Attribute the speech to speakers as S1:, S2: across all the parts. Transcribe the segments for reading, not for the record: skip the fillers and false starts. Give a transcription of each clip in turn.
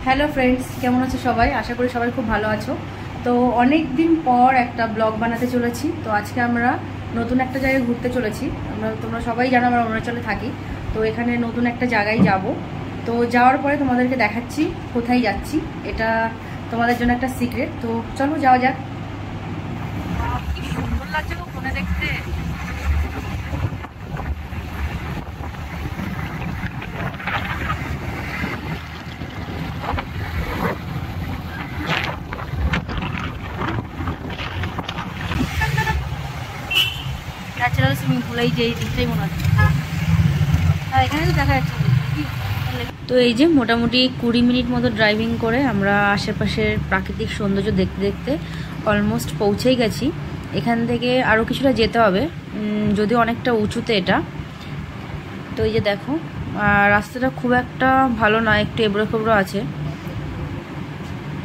S1: Hello friends, কেমন আছো সবাই? আশা করি সবাই খুব ভালো আছো। তো অনেক দিন পর একটা ব্লগ বানাতে চলেছি। তো আজকে আমরা নতুন একটা জায়গায় ঘুরতে চলেছি। তোমরা সবাই জানো আমরা অরুণাচলে থাকি। তো এখানে নতুন একটা জায়গায় যাব। তো যাওয়ার পরে তোমাদেরকে দেখাচ্ছি কোথায় যাচ্ছি। এটা তোমাদের জন্য একটা সিক্রেট। তো চলো যাওয়া যাক। কি সুন্দর লাগছে গো ফোনে দেখতে। ন্যাচারাল সুইমিং পুল এই যে এই দিকটাই মনে হচ্ছে। হ্যাঁ, এখানে তো দেখা যাচ্ছে। তো এই যে মোটামুটি 20 মিনিট মতো ড্রাইভিং করে আমরা আশেপাশের প্রাকৃতিক সৌন্দর্য দেখতে দেখতে অলমোস্ট পৌঁছেই গেছি। এখান থেকে আরও কিছুটা যেতে হবে, যদিও অনেকটা উঁচুতে এটা। তো এই যে দেখো, রাস্তাটা খুব একটা ভালো না, একটু এবড়ো খেবড়ো আছে,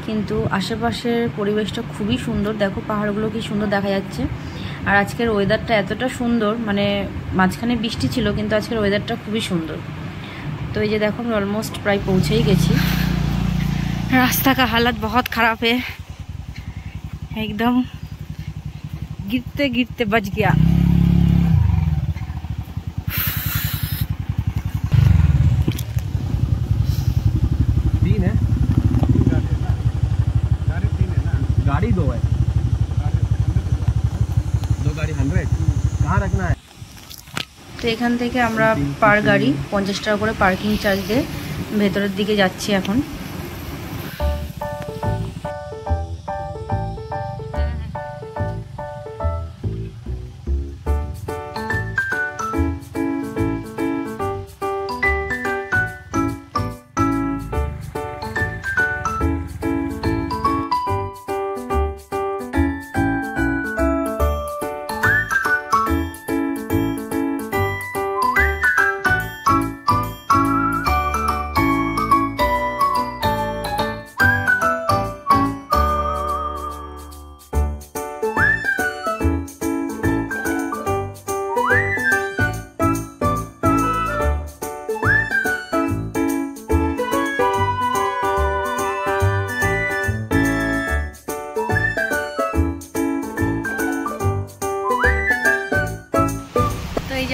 S1: কিন্তু আশেপাশের পরিবেশটা খুবই সুন্দর। দেখো পাহাড়গুলো কি সুন্দর দেখা যাচ্ছে। আর আজকের ওয়েদারটা এতটা সুন্দর, মানে মাঝখানে বৃষ্টি ছিল কিন্তু আজকের ওয়েদারটা খুবই সুন্দর। तो ये देखो हम ऑलमोस्ट प्राय पहुँचे ही गए। रास्ता का हालत बहुत ख़राब है, एकदम गिरते गिरते बच गया।
S2: तीन है, गाड़ी दो है, दो गाड़ी 100 कहाँ रखना है।
S1: তো এখান থেকে আমরা পার গাড়ি 50 টাকা করে পার্কিং চার্জ দিয়ে ভেতরের দিকে যাচ্ছি এখন।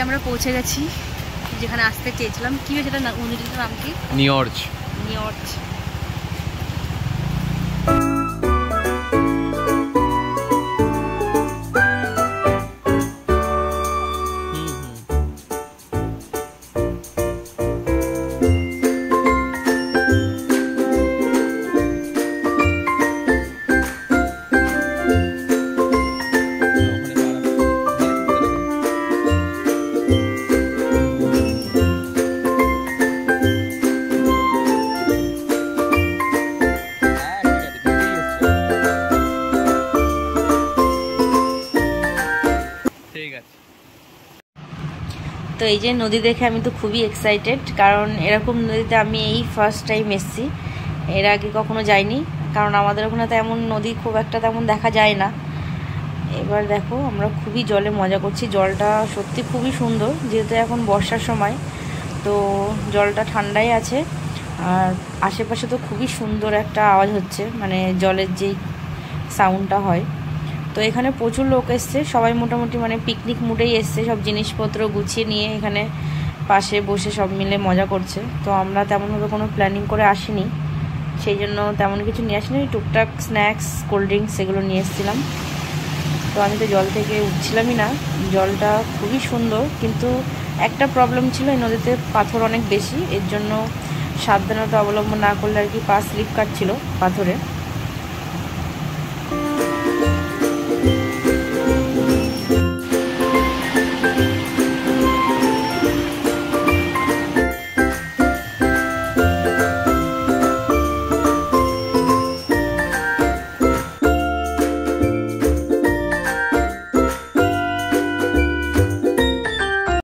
S1: আমরা পৌঁছে গেছি যেখানে আসতে চেয়েছিলাম। কি হয়েছে এটা নদীটার নাম কি?
S2: নিয়র্চ।
S1: নিয়র্চ। তো এই যে নদী দেখে আমি তো খুবই এক্সাইটেড, কারণ এরকম নদীতে আমি এই ফার্স্ট টাইম এসেছি। এর আগে কখনো যাইনি, কারণ আমাদের ওখানে তো এমন নদী খুব একটা তেমন দেখা যায় না। এবার দেখো আমরা খুবই জলে মজা করছি। জলটা সত্যি খুবই সুন্দর, যেহেতু এখন বর্ষার সময়, তো জলটা ঠান্ডাই আছে। আর আশেপাশে তো খুবই সুন্দর একটা আওয়াজ হচ্ছে, মানে জলের যেই সাউন্ডটা হয়। তো এখানে প্রচুর লোক এসছে, সবাই মোটামুটি মানে পিকনিক মুডেই এসছে, সব জিনিসপত্র গুছিয়ে নিয়ে এখানে পাশে বসে সব মিলে মজা করছে। তো আমরা তেমনভাবে কোনো প্ল্যানিং করে আসিনি, সেই জন্য তেমন কিছু নিয়ে আসিনি। টুকটাক স্ন্যাক্স, কোল্ড ড্রিঙ্কস এগুলো নিয়ে এসেছিলাম। তো আমি তো জল থেকে উঠছিলামই না। জলটা খুবই সুন্দর, কিন্তু একটা প্রবলেম ছিল, এই নদীতে পাথর অনেক বেশি, এর জন্য সাবধানতা অবলম্বন না করলে আর কি পা স্লিপ কাটছিল পাথরে।